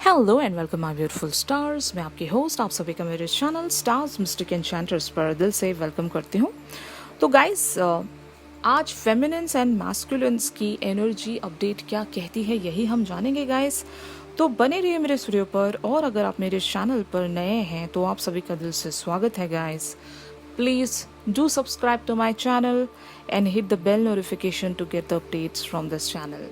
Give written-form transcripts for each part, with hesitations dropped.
Hello and welcome my beautiful stars. मैं आपकी host आप सभी का मेरे चैनल स्टार्स मिस्टिक एन्चेंटर्स पर दिल से वेलकम करती हूँ। तो गाइस, आज फेमिनिन्स एंड मैस्कुलिन्स की एनर्जी अपडेट क्या कहती है यही हम जानेंगे गाइस। तो बने रहिए मेरे स्टूडियो पर, और अगर आप मेरे चैनल पर नए हैं तो आप सभी का दिल से स्वागत है guys. Please do subscribe to my channel and hit the bell notification to get the updates from this channel.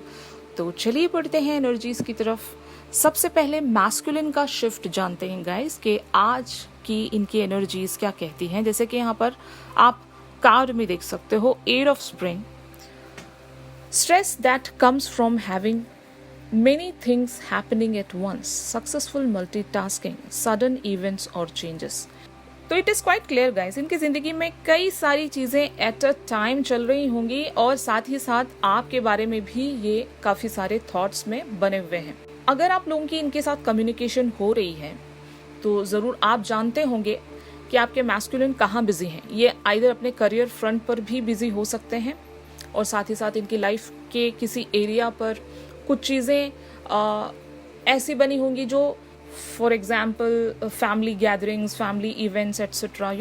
तो चलिए बढ़ते हैं एनर्जीज की तरफ। सबसे पहले मैस्कुलिन का शिफ्ट जानते हैं गाइस कि आज की इनकी एनर्जीज क्या कहती हैं। जैसे कि यहाँ पर आप कार्ड में देख सकते हो, eight of spring, stress that comes from having many things happening at once, successful multitasking, sudden events और changes। तो it is quite clear guys, इनकी ज़िंदगी में कई सारी चीज़ें एट अ टाइम चल रही होंगी और साथ ही साथ आपके बारे में भी ये काफ़ी सारे थॉट्स में बने हुए हैं। अगर आप लोगों की इनके साथ कम्युनिकेशन हो रही है तो ज़रूर आप जानते होंगे कि आपके मैस्कुलिन कहाँ बिजी हैं। ये आइदर अपने करियर फ्रंट पर भी बिजी हो सकते हैं और साथ ही साथ इनकी लाइफ के किसी एरिया पर कुछ चीज़ें ऐसी बनी होंगी जो for example family gatherings, family events etcetera,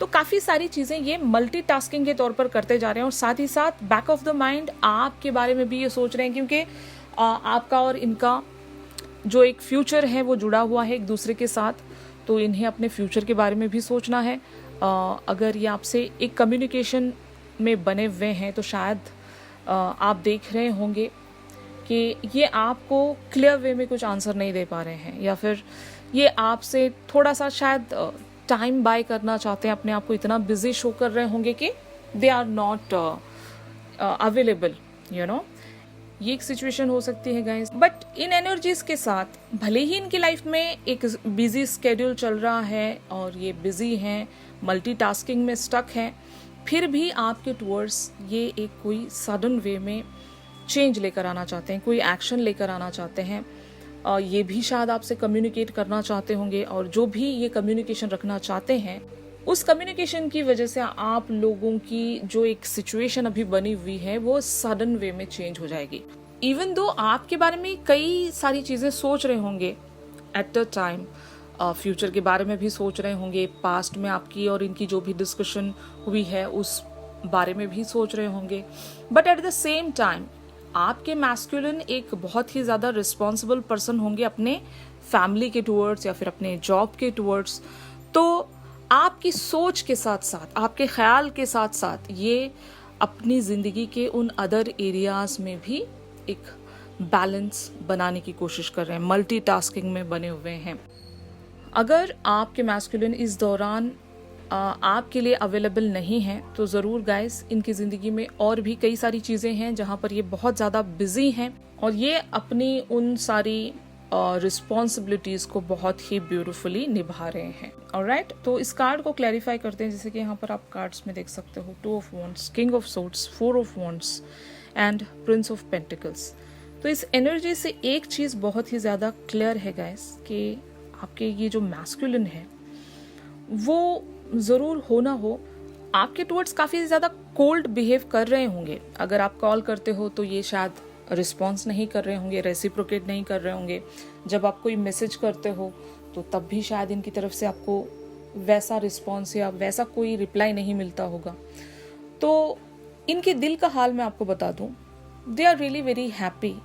तो काफ़ी सारी चीज़ें ये मल्टीटास्किंग के तौर पर करते जा रहे हैं। और साथ ही साथ बैक ऑफ द माइंड आपके बारे में भी ये सोच रहे हैं, क्योंकि आपका और इनका जो एक फ्यूचर है वो जुड़ा हुआ है एक दूसरे के साथ। तो इन्हें अपने फ्यूचर के बारे में भी सोचना है। अगर ये आपसे एक कम्युनिकेशन में बने हुए हैं तो शायद आप देख रहे होंगे कि ये आपको क्लियर वे में कुछ आंसर नहीं दे पा रहे हैं, या फिर ये आपसे थोड़ा सा शायद टाइम बाय करना चाहते हैं, अपने आप को इतना बिजी शो कर रहे होंगे कि दे आर नॉट अवेलेबल। ये एक सिचुएशन हो सकती है गाइस। बट इन एनर्जीज के साथ भले ही इनकी लाइफ में एक बिजी स्केड्यूल चल रहा है और ये बिजी हैं, मल्टीटास्किंग में स्टक हैं, फिर भी आपके टुवर्ड्स ये एक कोई सडन वे में चेंज लेकर आना चाहते हैं, कोई एक्शन लेकर आना चाहते हैं। ये भी शायद आपसे कम्युनिकेट करना चाहते होंगे, और जो भी ये कम्युनिकेशन रखना चाहते हैं उस कम्युनिकेशन की वजह से आप लोगों की जो एक सिचुएशन अभी बनी हुई है वो सडन वे में चेंज हो जाएगी। इवन दो आपके बारे में कई सारी चीज़ें सोच रहे होंगे एट अ टाइम, फ्यूचर के बारे में भी सोच रहे होंगे, पास्ट में आपकी और इनकी जो भी डिस्कशन हुई है उस बारे में भी सोच रहे होंगे। But at the same time आपके मैस्कुलिन एक बहुत ही ज़्यादा रिस्पॉन्सिबल पर्सन होंगे अपने फैमिली के टुवर्ड्स या फिर अपने जॉब के टुवर्ड्स। तो आपकी सोच के साथ साथ, आपके ख्याल के साथ साथ ये अपनी ज़िंदगी के उन अदर एरियाज़ में भी एक बैलेंस बनाने की कोशिश कर रहे हैं, मल्टीटास्किंग में बने हुए हैं। अगर आपके मैस्कुलिन इस दौरान आपके लिए अवेलेबल नहीं है तो ज़रूर गाइस, इनकी ज़िंदगी में और भी कई सारी चीज़ें हैं जहाँ पर ये बहुत ज़्यादा बिजी हैं और ये अपनी उन सारी रिस्पॉन्सिबिलिटीज़ को बहुत ही ब्यूटीफुली निभा रहे हैं। ऑलराइट, तो इस कार्ड को क्लैरिफाई करते हैं। जैसे कि यहाँ पर आप कार्ड्स में देख सकते हो, 2 of wands, king of swords, 4 of wands and Prince of pentacles. तो इस एनर्जी से एक चीज़ बहुत ही ज़्यादा क्लियर है गाइस कि आपके ये जो मैस्कुलिन है वो ज़रूर हो ना हो आपके टुवर्ड्स काफ़ी ज़्यादा कोल्ड बिहेव कर रहे होंगे। अगर आप कॉल करते हो तो ये शायद रिस्पॉन्स नहीं कर रहे होंगे, रेसिप्रोकेट नहीं कर रहे होंगे। जब आप कोई मैसेज करते हो तो तब भी शायद इनकी तरफ से आपको वैसा रिस्पॉन्स या वैसा कोई रिप्लाई नहीं मिलता होगा। तो इनके दिल का हाल मैं आपको बता दूं, they are really very happy.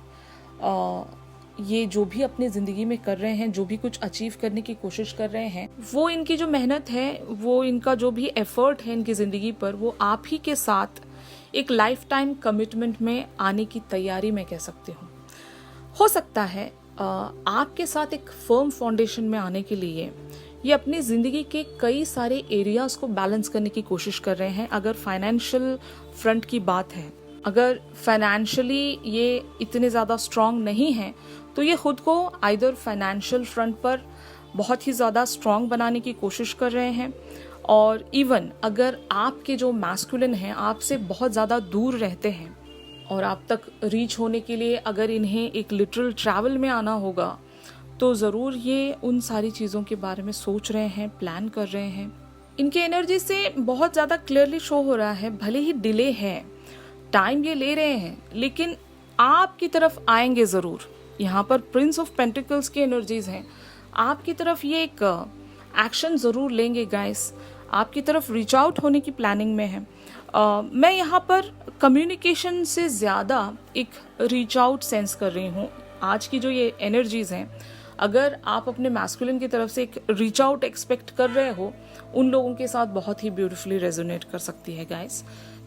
ये जो भी अपनी ज़िंदगी में कर रहे हैं, जो भी कुछ अचीव करने की कोशिश कर रहे हैं, वो इनकी जो मेहनत है, वो इनका जो भी एफर्ट है इनकी ज़िंदगी पर, वो आप ही के साथ एक लाइफ टाइम कमिटमेंट में आने की तैयारी मैं कह सकती हूँ। हो सकता है आपके साथ एक फर्म फाउंडेशन में आने के लिए ये अपनी ज़िंदगी के कई सारे एरियाज़ को बैलेंस करने की कोशिश कर रहे हैं। अगर फाइनेंशियल फ्रंट की बात है, अगर फाइनेंशियली ये इतने ज़्यादा स्ट्रॉन्ग नहीं हैं तो ये खुद को आइदर फाइनेंशियल फ्रंट पर बहुत ही ज़्यादा स्ट्रॉन्ग बनाने की कोशिश कर रहे हैं, और इवन अगर आपके जो मैस्कुलिन हैं आपसे बहुत ज़्यादा दूर रहते हैं और आप तक रीच होने के लिए अगर इन्हें एक लिटरल ट्रैवल में आना होगा तो ज़रूर ये उन सारी चीज़ों के बारे में सोच रहे हैं, प्लान कर रहे हैं। इनके एनर्जी से बहुत ज़्यादा क्लियरली शो हो रहा है, भले ही डिले है, टाइम ये ले रहे हैं, लेकिन आपकी तरफ आएंगे ज़रूर। यहाँ पर प्रिंस ऑफ पेंटिकल्स की एनर्जीज हैं, आपकी तरफ ये एक एक्शन ज़रूर लेंगे गाइस, आपकी तरफ रीच आउट होने की प्लानिंग में है। मैं यहाँ पर कम्युनिकेशन से ज़्यादा एक रीच आउट सेंस कर रही हूँ। आज की जो ये एनर्जीज हैं, अगर आप अपने मैस्कुलिन की तरफ से एक रीच आउट एक्सपेक्ट कर रहे हो, उन लोगों के साथ बहुत ही ब्यूटीफुली रेजोनेट कर सकती है गाइस,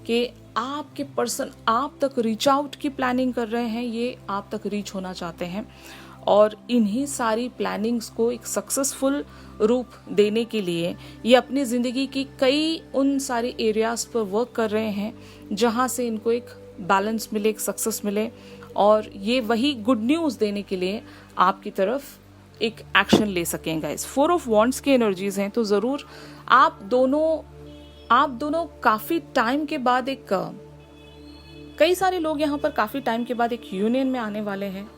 कि आपके पर्सन आप तक रीच आउट की प्लानिंग कर रहे हैं, ये आप तक रीच होना चाहते हैं और इन्हीं सारी प्लानिंग्स को एक सक्सेसफुल रूप देने के लिए ये अपनी ज़िंदगी की कई उन सारे एरियाज़ पर वर्क कर रहे हैं जहाँ से इनको एक बैलेंस मिले, एक सक्सेस मिले, और ये वही गुड न्यूज़ देने के लिए आपकी तरफ एक एक्शन ले सकें गाइस। 4 ऑफ वॉन्ड्स की एनर्जीज हैं, तो ज़रूर आप दोनों काफ़ी टाइम के बाद कई सारे लोग यहाँ पर काफ़ी टाइम के बाद एक यूनियन में आने वाले हैं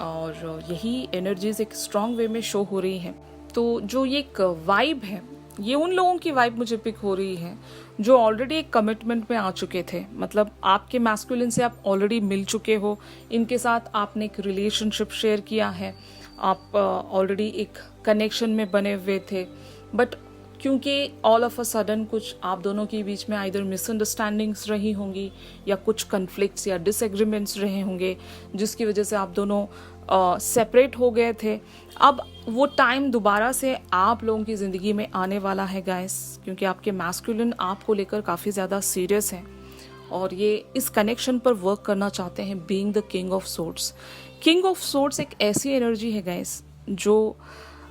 और यही एनर्जीज एक स्ट्रॉन्ग वे में शो हो रही हैं। तो जो ये एक वाइब है, ये उन लोगों की वाइब मुझे पिक हो रही है जो ऑलरेडी एक कमिटमेंट में आ चुके थे, मतलब आपके मैस्कुलिन से आप ऑलरेडी मिल चुके हो, इनके साथ आपने एक रिलेशनशिप शेयर किया है, आप ऑलरेडी एक कनेक्शन में बने हुए थे, बट क्योंकि ऑल ऑफ अ सडन कुछ आप दोनों के बीच में आइदर मिसअंडरस्टैंडिंग्स रही होंगी या कुछ कन्फ्लिक्ट्स या डिसएग्रीमेंट्स रहे होंगे जिसकी वजह से आप दोनों सेपरेट हो गए थे। अब वो टाइम दोबारा से आप लोगों की ज़िंदगी में आने वाला है गाइस, क्योंकि आपके मैस्कुलिन आपको लेकर काफ़ी ज़्यादा सीरियस हैं और ये इस कनेक्शन पर वर्क करना चाहते हैं, being the king of swords. King of swords एक ऐसी एनर्जी है गाइस जो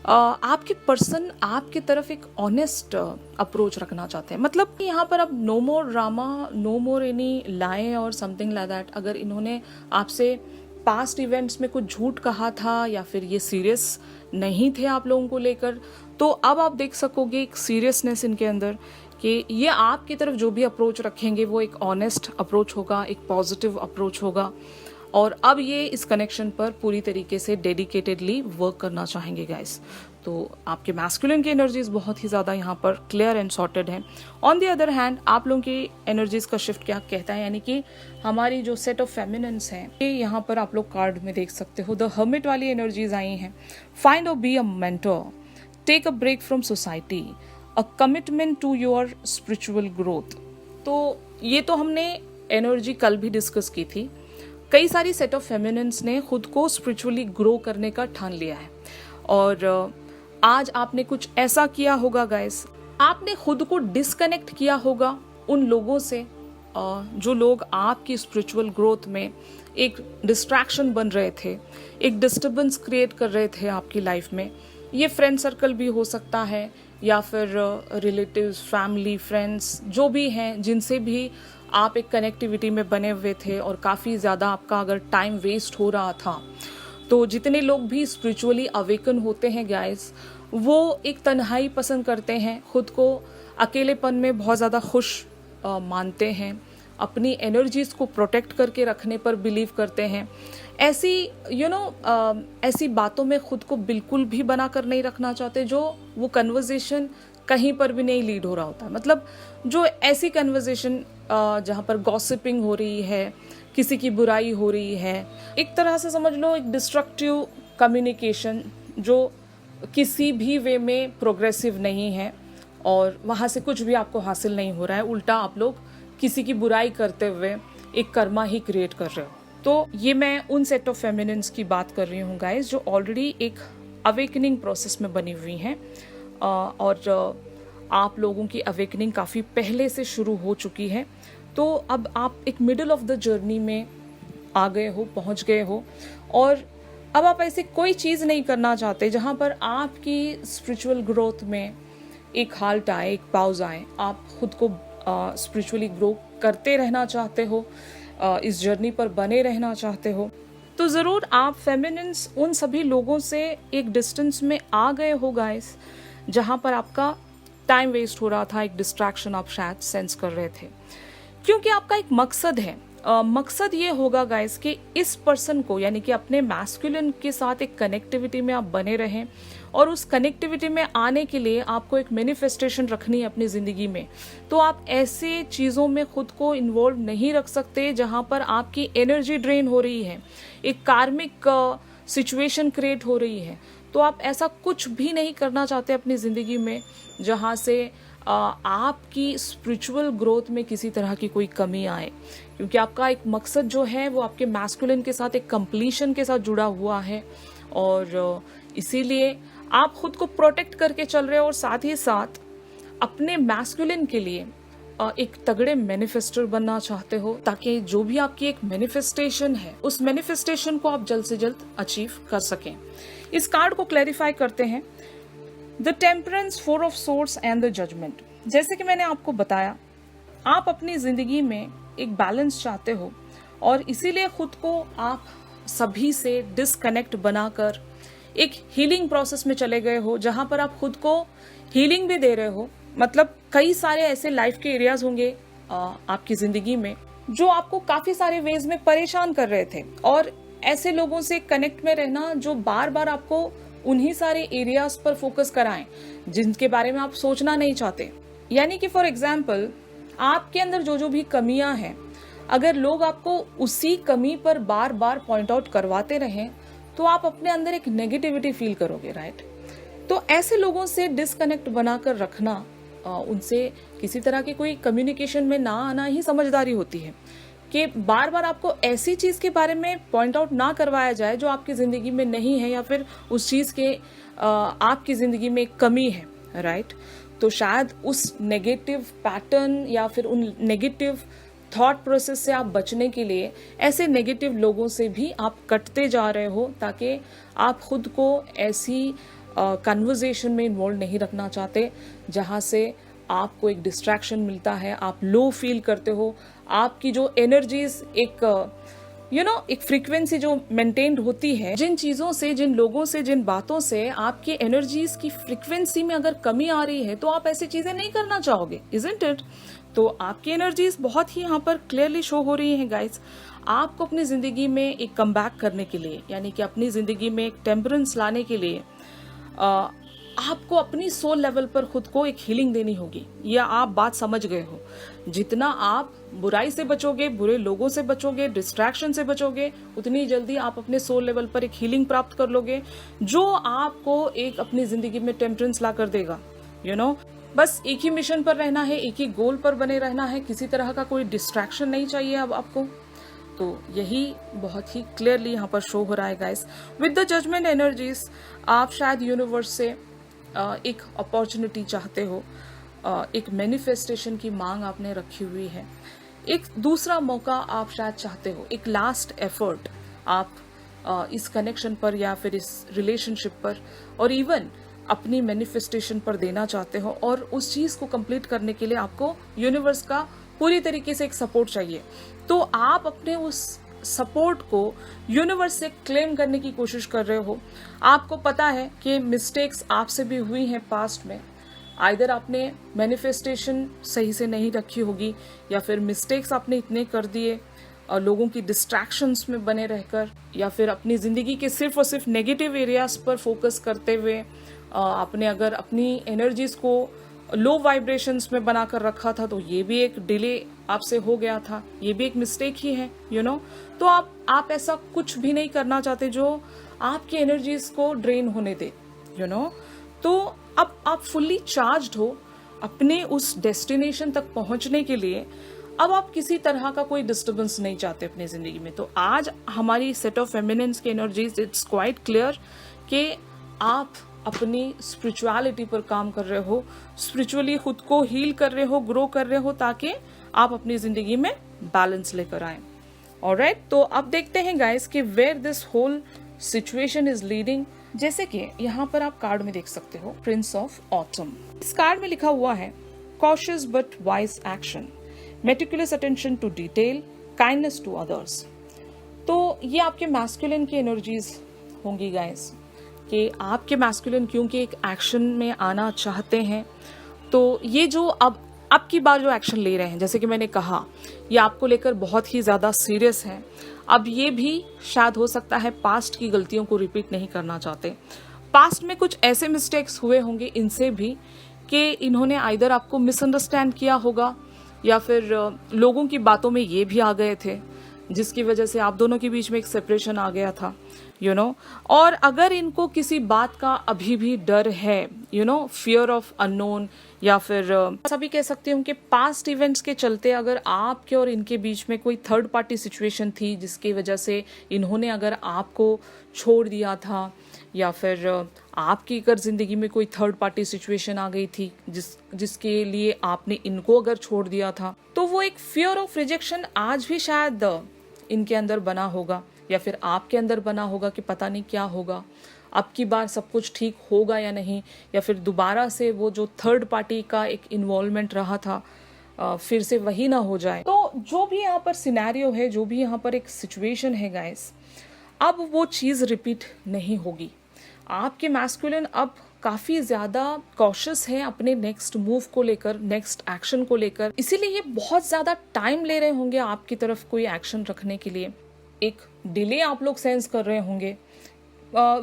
आपके पर्सन आपकी तरफ एक ऑनेस्ट अप्रोच रखना चाहते हैं। मतलब यहाँ पर अब no more drama, no more any lie और समथिंग लाइक दैट। अगर इन्होंने आपसे पास्ट इवेंट्स में कुछ झूठ कहा था या फिर ये सीरियस नहीं थे आप लोगों को लेकर, तो अब आप देख सकोगे एक सीरियसनेस इनके अंदर कि ये आपकी तरफ जो भी अप्रोच रखेंगे वो एक ऑनेस्ट अप्रोच होगा, एक पॉजिटिव अप्रोच होगा, और अब ये इस कनेक्शन पर पूरी तरीके से डेडिकेटेडली वर्क करना चाहेंगे गाइस। तो आपके मैस्कुलिन की एनर्जीज बहुत ही ज़्यादा यहाँ पर क्लियर एंड सॉर्टेड हैं। ऑन द अदर हैंड आप लोगों की एनर्जीज का शिफ्ट क्या कहता है, यानी कि हमारी जो सेट ऑफ फेमिनिन्स हैं, ये यहाँ पर आप लोग कार्ड में देख सकते हो, द हर्मिट वाली एनर्जीज आई हैं। Find or be a mentor, take a break from society, a commitment to your spiritual growth. तो ये तो हमने एनर्जी कल भी डिस्कस की थी। कई सारी सेट ऑफ फेमिनिन्स ने खुद को स्पिरिचुअली ग्रो करने का ठान लिया है और आज आपने कुछ ऐसा किया होगा गाइस, आपने खुद को डिस्कनेक्ट किया होगा उन लोगों से जो लोग आपकी स्पिरिचुअल ग्रोथ में एक डिस्ट्रैक्शन बन रहे थे, एक डिस्टर्बेंस क्रिएट कर रहे थे आपकी लाइफ में। ये फ्रेंड सर्कल भी हो सकता है या फिर रिलेटिव्स, फैमिली, फ्रेंड्स जो भी हैं, जिनसे भी आप एक कनेक्टिविटी में बने हुए थे और काफ़ी ज़्यादा आपका अगर टाइम वेस्ट हो रहा था। तो जितने लोग भी स्पिरिचुअली अवेकन होते हैं गाइस, वो एक तन्हाई पसंद करते हैं, खुद को अकेलेपन में बहुत ज़्यादा खुश मानते हैं, अपनी एनर्जीज़ को प्रोटेक्ट करके रखने पर बिलीव करते हैं। ऐसी ऐसी बातों में खुद को बिल्कुल भी बना कर नहीं रखना चाहते जो वो कन्वर्जेशन कहीं पर भी नहीं लीड हो रहा होता है। मतलब जो ऐसी कन्वर्जेशन जहाँ पर गॉसिपिंग हो रही है, किसी की बुराई हो रही है, एक तरह से समझ लो एक डिस्ट्रक्टिव कम्युनिकेशन जो किसी भी वे में प्रोग्रेसिव नहीं है और वहाँ से कुछ भी आपको हासिल नहीं हो रहा है, उल्टा आप लोग किसी की बुराई करते हुए एक कर्मा ही क्रिएट कर रहे हो। तो ये मैं उन सेट ऑफ फेमिनिन्स की बात कर रही हूँ गाइस जो ऑलरेडी एक अवेकनिंग प्रोसेस में बनी हुई हैं और आप लोगों की अवेकनिंग काफ़ी पहले से शुरू हो चुकी है। तो अब आप एक मिडिल ऑफ द जर्नी में आ गए हो, पहुँच गए हो, और अब आप ऐसे कोई चीज़ नहीं करना चाहते जहाँ पर आपकी स्पिरिचुअल ग्रोथ में एक हाल्ट आए, एक पाउज आए। आप खुद को स्पिरिचुअली ग्रो करते रहना चाहते हो, इस जर्नी पर बने रहना चाहते हो। तो ज़रूर आप फेमिनिन्स उन सभी लोगों से एक डिस्टेंस में आ गए हो गाइस जहाँ पर आपका टाइम वेस्ट हो रहा था, एक डिस्ट्रैक्शन आप शायद सेंस कर रहे थे, क्योंकि आपका एक मकसद है, मकसद ये होगा गाइस कि इस पर्सन को यानी कि अपने मैस्कुलिन के साथ एक कनेक्टिविटी में आप बने रहें, और उस कनेक्टिविटी में आने के लिए आपको एक मैनिफेस्टेशन रखनी है अपनी ज़िंदगी में। तो आप ऐसे चीज़ों में खुद को इन्वॉल्व नहीं रख सकते जहाँ पर आपकी एनर्जी ड्रेन हो रही है, एक कार्मिक सिचुएशन क्रिएट हो रही है। तो आप ऐसा कुछ भी नहीं करना चाहते अपनी ज़िंदगी में जहाँ से आपकी स्पिरिचुअल ग्रोथ में किसी तरह की कोई कमी आए, क्योंकि आपका एक मकसद जो है वो आपके मैस्कुलिन के साथ एक कंप्लीशन के साथ जुड़ा हुआ है, और इसीलिए आप खुद को प्रोटेक्ट करके चल रहे हो, और साथ ही साथ अपने मैस्कुलिन के लिए एक तगड़े मैनिफेस्टर बनना चाहते हो, ताकि जो भी आपकी एक मैनिफेस्टेशन है उस मैनिफेस्टेशन को आप जल्द से जल्द अचीव कर सकें। इस कार्ड को क्लैरिफाई करते हैं, the Temperance, 4 of Swords and the Judgement. जैसे कि मैंने आपको बताया, आप अपनी जिंदगी में एक बैलेंस चाहते हो, और इसीलिए खुद को आप सभी से डिस्कनेक्ट बनाकर एक हीलिंग प्रोसेस में चले गए हो, जहां पर आप खुद को हीलिंग भी दे रहे हो। मतलब कई सारे ऐसे लाइफ के एरियाज होंगे आपकी जिंदगी में जो आपको काफी सारे वेज में परेशान कर रहे थे, और ऐसे लोगों से कनेक्ट में रहना जो बार बार आपको उन्हीं सारे एरियाज पर फोकस कराएं जिनके बारे में आप सोचना नहीं चाहते। यानी कि फॉर एग्जाम्पल, आपके अंदर जो जो भी कमियां हैं, अगर लोग आपको उसी कमी पर बार बार पॉइंट आउट करवाते रहें तो आप अपने अंदर एक नेगेटिविटी फील करोगे, राइट। तो ऐसे लोगों से डिस्कनेक्ट बनाकर रखना, उनसे किसी तरह की कोई कम्युनिकेशन में ना आना ही समझदारी होती है, कि बार बार आपको ऐसी चीज के बारे में पॉइंट आउट ना करवाया जाए जो आपकी जिंदगी में नहीं है, या फिर उस चीज के आपकी जिंदगी में कमी है, राइट। तो शायद उस नेगेटिव पैटर्न या फिर उन नेगेटिव थॉट प्रोसेस से आप बचने के लिए ऐसे नेगेटिव लोगों से भी आप कटते जा रहे हो, ताकि आप खुद को ऐसी कन्वर्सेशन में इन्वॉल्व नहीं रखना चाहते जहां से आपको एक डिस्ट्रैक्शन मिलता है, आप लो फील करते हो, आपकी जो एनर्जीज एक एक फ्रीक्वेंसी जो मेंटेन्ड होती है, जिन चीजों से, जिन लोगों से, जिन बातों से आपकी एनर्जीज की फ्रीक्वेंसी में अगर कमी आ रही है, तो आप ऐसी चीजें नहीं करना चाहोगे, इजंट इट। तो आपकी एनर्जीज बहुत ही यहाँ पर क्लियरली शो हो रही हैं गाइस। आपको अपनी जिंदगी में एक कमबैक करने के लिए, यानी कि अपनी जिंदगी में एक टेम्परेंस लाने के लिए आपको अपनी सोल लेवल पर खुद को एक हीलिंग देनी होगी। या आप बात समझ गए हो, जितना आप बुराई से बचोगे, बुरे लोगों से बचोगे, डिस्ट्रैक्शन से बचोगे, उतनी जल्दी आप अपने सोल लेवल पर एक हीलिंग प्राप्त कर लोगे, जो आपको एक अपनी जिंदगी में टेम्परेंस ला कर देगा। बस एक ही मिशन पर रहना है, एक ही गोल पर बने रहना है, किसी तरह का कोई डिस्ट्रैक्शन नहीं चाहिए अब आपको। तो यही बहुत ही क्लियरली यहाँ पर शो हो रहा है guys. With the Judgement energies, आप शायद यूनिवर्स से एक अपॉर्चुनिटी चाहते हो, एक मैनिफेस्टेशन की मांग आपने रखी हुई है, एक दूसरा मौका आप शायद चाहते हो, एक लास्ट एफर्ट आप इस कनेक्शन पर या फिर इस रिलेशनशिप पर और इवन अपनी मैनिफेस्टेशन पर देना चाहते हो, और उस चीज को कंप्लीट करने के लिए आपको यूनिवर्स का पूरी तरीके से एक सपोर्ट चाहिए। तो आप अपने उस सपोर्ट को यूनिवर्स से क्लेम करने की कोशिश कर रहे हो। आपको पता है कि मिस्टेक्स आपसे भी हुई हैं पास्ट में, आइदर आपने मैनिफेस्टेशन सही से नहीं रखी होगी, या फिर मिस्टेक्स आपने इतने कर दिए लोगों की डिस्ट्रैक्शंस में बने रहकर, या फिर अपनी जिंदगी के सिर्फ और सिर्फ नेगेटिव एरियाज पर फोकस करते हुए आपने अगर अपनी एनर्जीज को लो वाइब्रेशंस में बनाकर रखा था, तो ये भी एक डिले आपसे हो गया था, ये भी एक मिस्टेक ही है, तो आप ऐसा कुछ भी नहीं करना चाहते जो आपकी एनर्जीज को ड्रेन होने दे, तो अब आप फुल्ली चार्ज्ड हो अपने उस डेस्टिनेशन तक पहुंचने के लिए। अब आप किसी तरह का कोई डिस्टर्बेंस नहीं चाहते अपनी जिंदगी में। तो आज हमारी सेट ऑफ फेमिनिन्स की एनर्जीज, इट्स क्वाइट क्लियर कि आप अपनी स्पिरिचुअलिटी पर काम कर रहे हो, स्पिरिचुअली खुद को हील कर रहे हो, ग्रो कर रहे हो, ताकि आप अपनी जिंदगी में बैलेंस लेकर आए। ऑलराइट, तो अब देखते हैं गाइस कि where this whole situation is leading. जैसे कि यहाँ पर आप कार्ड में देख सकते हो, प्रिंस ऑफ ऑटम। इस कार्ड में लिखा हुआ है cautious but wise action, meticulous attention to detail, kindness to others. तो ये आपके मैस्कुलिन की एनर्जीज होंगी गाइस, कि आपके मैस्कुलिन क्योंकि एक एक्शन में आना चाहते हैं, तो ये जो अब अब की बार जो एक्शन ले रहे हैं, जैसे कि मैंने कहा, ये आपको लेकर बहुत ही ज़्यादा सीरियस है। अब ये भी शायद हो सकता है पास्ट की गलतियों को रिपीट नहीं करना चाहते। पास्ट में कुछ ऐसे मिस्टेक्स हुए होंगे इनसे भी कि इन्होंने आइदर आपको मिसअंडरस्टैंड किया होगा या फिर लोगों की बातों में ये भी आ गए थे, जिसकी वजह से आप दोनों के बीच में एक सेपरेशन आ गया था, यू नो। और अगर इनको किसी बात का अभी भी डर है, you know, fear of unknown, या फिर सभी कह सकती हूँ कि पास्ट इवेंट्स के चलते अगर आपके और इनके बीच में कोई थर्ड पार्टी सिचुएशन थी जिसकी वजह से इन्होंने अगर आपको छोड़ दिया था, या फिर आपकी अगर ज़िंदगी में कोई थर्ड पार्टी सिचुएशन आ गई थी जिसके लिए आपने इनको अगर छोड़ दिया था, तो वो एक फियर ऑफ रिजेक्शन आज भी शायद इनके अंदर बना होगा या फिर आपके अंदर बना होगा कि पता नहीं क्या होगा, अब की बार सब कुछ ठीक होगा या नहीं, या फिर दोबारा से वो जो थर्ड पार्टी का एक इन्वॉल्वमेंट रहा था फिर से वही ना हो जाए। तो जो भी यहाँ पर सिनेरियो है, जो भी यहाँ पर एक सिचुएशन है गाइस, अब वो चीज़ रिपीट नहीं होगी। आपके मैस्कुलिन अब काफ़ी ज़्यादा कॉशियस है अपने नेक्स्ट मूव को लेकर, नेक्स्ट एक्शन को लेकर, इसीलिए ये बहुत ज़्यादा टाइम ले रहे होंगे आपकी तरफ कोई एक्शन रखने के लिए। एक डिले आप लोग सेंस कर रहे होंगे।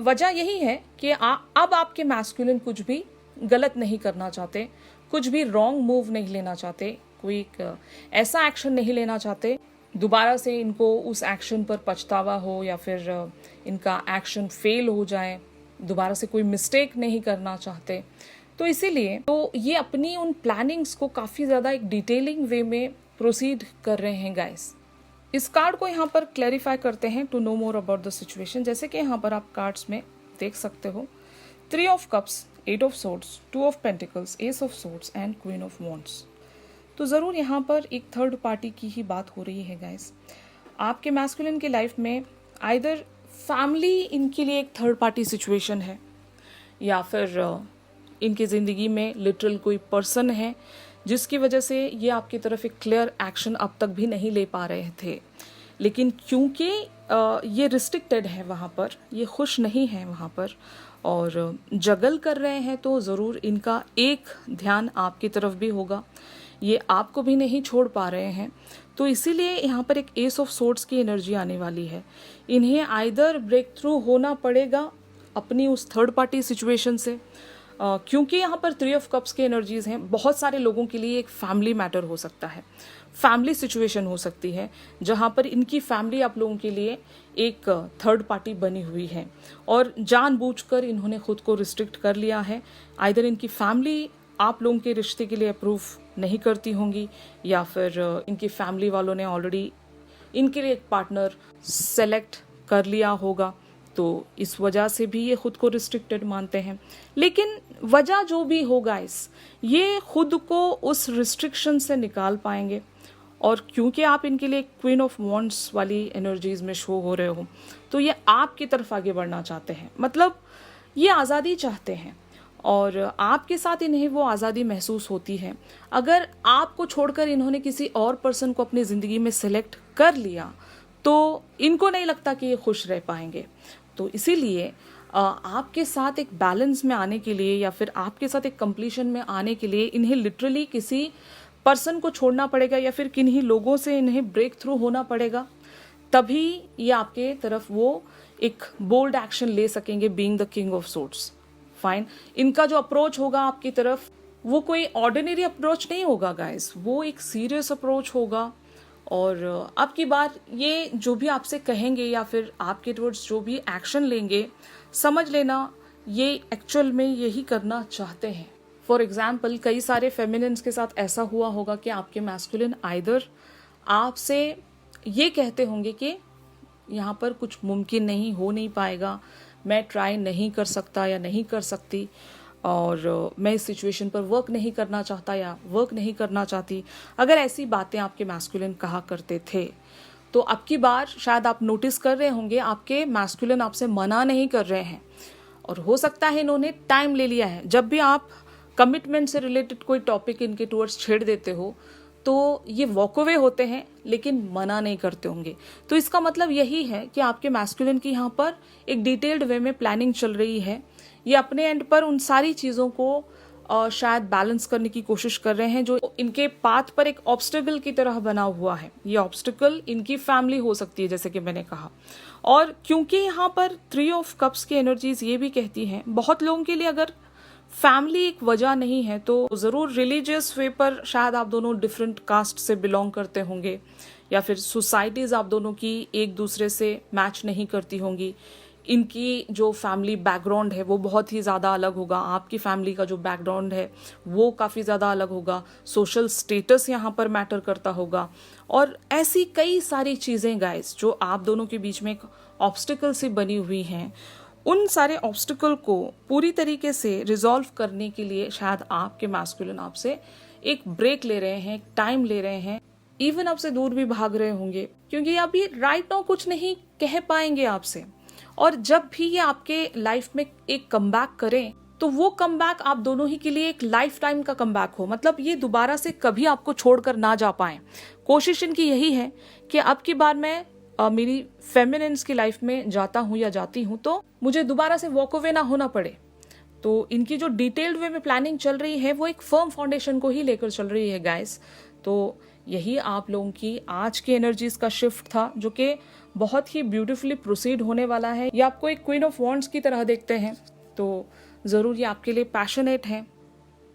वजह यही है कि अब आपके मैस्कुलिन कुछ भी गलत नहीं करना चाहते, कुछ भी रॉन्ग मूव नहीं लेना चाहते, कोई एक ऐसा एक्शन नहीं लेना चाहते दोबारा से इनको उस एक्शन पर पछतावा हो या फिर इनका एक्शन फेल हो जाए, दोबारा से कोई मिस्टेक नहीं करना चाहते। तो इसीलिए तो ये अपनी उन प्लानिंग्स को काफ़ी ज़्यादा एक डिटेलिंग वे में प्रोसीड कर रहे हैं गाइस। इस कार्ड को यहाँ पर क्लैरिफाई करते हैं to know more about the situation. जैसे कि यहाँ पर आप कार्ड्स में देख सकते हो, 3 of cups, 8 of swords, 2 of pentacles, S of Swords and queen of wands. तो ज़रूर यहाँ पर एक थर्ड पार्टी की ही बात हो रही है गाइस। आपके मैस्कुलिन की लाइफ में आइदर फैमिली इनके लिए एक थर्ड पार्टी सिचुएशन है, या फिर इनकी ज़िंदगी में लिटरल कोई पर्सन है जिसकी वजह से ये आपकी तरफ एक क्लियर एक्शन अब तक भी नहीं ले पा रहे थे। लेकिन क्योंकि ये रिस्ट्रिक्टेड है वहाँ पर, ये खुश नहीं है वहाँ पर और जगल कर रहे हैं, तो ज़रूर इनका एक ध्यान आपकी तरफ भी होगा। ये आपको भी नहीं छोड़ पा रहे हैं, तो इसीलिए यहाँ पर एक एस ऑफ सोर्ड्स की एनर्जी आने वाली है। इन्हें आइदर ब्रेक थ्रू होना पड़ेगा अपनी उस थर्ड पार्टी सिचुएशन से, क्योंकि यहाँ पर 3 ऑफ कप्स की एनर्जीज हैं। बहुत सारे लोगों के लिए एक फैमिली मैटर हो सकता है, फैमिली सिचुएशन हो सकती है जहाँ पर इनकी फैमिली आप लोगों के लिए एक थर्ड पार्टी बनी हुई है और जानबूझकर इन्होंने खुद को रिस्ट्रिक्ट कर लिया है। आइदर इनकी फैमिली आप लोगों के रिश्ते के लिए अप्रूव नहीं करती होंगी, या फिर इनकी फैमिली वालों ने ऑलरेडी इनके लिए एक पार्टनर सेलेक्ट कर लिया होगा, तो इस वजह से भी ये खुद को रिस्ट्रिक्टेड मानते हैं। लेकिन वजह जो भी होगा ये खुद को उस रिस्ट्रिक्शन से निकाल पाएंगे। और क्योंकि आप इनके लिए क्वीन ऑफ वॉन्ड्स वाली एनर्जीज में शो हो रहे हो, तो ये आपकी तरफ आगे बढ़ना चाहते हैं, मतलब ये आज़ादी चाहते हैं और आपके साथ इन्हें वो आज़ादी महसूस होती है। अगर आपको छोड़कर इन्होंने किसी और पर्सन को अपनी ज़िंदगी में सेलेक्ट कर लिया तो इनको नहीं लगता कि ये खुश रह पाएंगे। तो इसीलिए आपके साथ एक बैलेंस में आने के लिए या फिर आपके साथ एक कंप्लीशन में आने के लिए इन्हें लिटरली किसी पर्सन को छोड़ना पड़ेगा या फिर किन्हीं लोगों से इन्हें ब्रेक थ्रू होना पड़ेगा, तभी ये आपके तरफ वो एक बोल्ड एक्शन ले सकेंगे, being the king of swords. Fine, इनका जो अप्रोच होगा आपकी तरफ वो कोई ऑर्डिनरी अप्रोच नहीं होगा गाइस, वो एक सीरियस अप्रोच होगा। और अब की बार ये जो भी आपसे कहेंगे या फिर आपके टुवर्ड्स जो भी एक्शन लेंगे, समझ लेना ये एक्चुअल में यही करना चाहते हैं। फॉर एग्जाम्पल, कई सारे फेमिनिन्स के साथ ऐसा हुआ होगा कि आपके मैस्कुलिन आइदर आपसे ये कहते होंगे कि यहाँ पर कुछ मुमकिन नहीं, हो नहीं पाएगा, मैं ट्राई नहीं कर सकता या नहीं कर सकती, और मैं इस सिचुएशन पर वर्क नहीं करना चाहता या वर्क नहीं करना चाहती। अगर ऐसी बातें आपके मैस्कुलिन कहा करते थे, तो अब की बार शायद आप नोटिस कर रहे होंगे आपके मैस्कुलिन आपसे मना नहीं कर रहे हैं, और हो सकता है इन्होंने टाइम ले लिया है। जब भी आप कमिटमेंट से रिलेटेड कोई टॉपिक इनके टुवर्ड्स छेड़ देते हो तो ये वॉक अवे होते हैं, लेकिन मना नहीं करते होंगे। तो इसका मतलब यही है कि आपके मैस्कुलिन की यहाँ पर एक डिटेल्ड वे में प्लानिंग चल रही है। ये अपने एंड पर उन सारी चीज़ों को शायद बैलेंस करने की कोशिश कर रहे हैं, जो इनके पाथ पर एक ऑब्स्टिकल की तरह बना हुआ है। ये ऑब्स्टिकल इनकी फैमिली हो सकती है, जैसे कि मैंने कहा। और क्योंकि यहाँ पर 3 ऑफ कप्स की एनर्जीज ये भी कहती हैं, बहुत लोगों के लिए अगर फैमिली एक वजह नहीं है तो ज़रूर रिलीजियस वे पर शायद आप दोनों डिफरेंट कास्ट से बिलोंग करते होंगे, या फिर सोसाइटीज़ आप दोनों की एक दूसरे से मैच नहीं करती होंगी। इनकी जो फैमिली बैकग्राउंड है वो बहुत ही ज़्यादा अलग होगा, आपकी फैमिली का जो बैकग्राउंड है वो काफ़ी ज़्यादा अलग होगा। सोशल स्टेटस यहाँ पर मैटर करता होगा, और ऐसी कई सारी चीज़ें गाइस जो आप दोनों के बीच में एक ऑब्स्टिकल से बनी हुई हैं। उन सारे ऑब्स्टिकल को पूरी तरीके से रिजॉल्व करने के लिए शायद आपके मैस्कुलिन आपसे एक ब्रेक ले रहे हैं, एक टाइम ले रहे हैं, इवन आपसे दूर भी भाग रहे होंगे, क्योंकि अभी राइट नाउ कुछ नहीं कह पाएंगे आपसे। और जब भी ये आपके लाइफ में एक कमबैक करें तो वो कमबैक आप दोनों ही के लिए एक लाइफ टाइम का कमबैक हो, मतलब ये दोबारा से कभी आपको छोड़कर ना जा पाए। कोशिश इनकी यही है कि अब की बार मैं मेरी फेमिनिन्स की लाइफ में जाता हूँ या जाती हूँ तो मुझे दोबारा से वॉक अवे ना होना पड़े। तो इनकी जो डिटेल्ड वे में प्लानिंग चल रही है वो एक फर्म फाउंडेशन को ही लेकर चल रही है गाइस। तो यही आप लोगों की आज की एनर्जीज का शिफ्ट था, जो कि बहुत ही ब्यूटीफुली प्रोसीड होने वाला है। ये आपको एक क्वीन ऑफ वॉन्ड्स की तरह देखते हैं, तो ज़रूर ये आपके लिए पैशनेट हैं।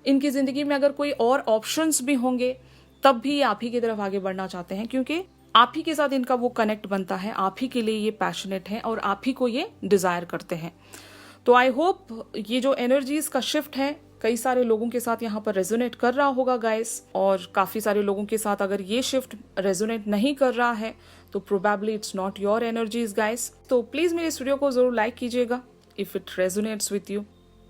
इनकी ज़िंदगी में अगर कोई और ऑप्शंस भी होंगे तब भी आप ही की तरफ आगे बढ़ना चाहते हैं, क्योंकि आप ही के साथ इनका वो कनेक्ट बनता है, आप ही के लिए ये पैशनेट है और आप ही को ये डिज़ायर करते हैं। तो आई होप ये जो एनर्जीज का शिफ्ट है कई सारे लोगों के साथ यहाँ पर रेजोनेट कर रहा होगा गाइस, और काफ़ी सारे लोगों के साथ अगर ये शिफ्ट रेजोनेट नहीं कर रहा है तो probably it's not your energies guys. तो प्लीज़ मेरे इस वीडियो को ज़रूर लाइक कीजिएगा if it resonates with you.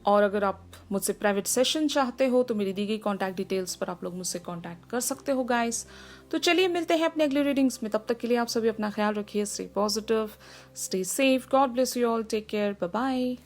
और अगर आप मुझसे प्राइवेट सेशन चाहते हो तो मेरी दी गई कॉन्टैक्ट डिटेल्स पर आप लोग मुझसे कॉन्टैक्ट कर सकते हो गाइस। तो चलिए मिलते हैं अपने अगले रीडिंग्स में, तब तक के लिए आप सभी अपना ख्याल रखिए, stay positive, stay safe, God bless you all, take care, bye bye.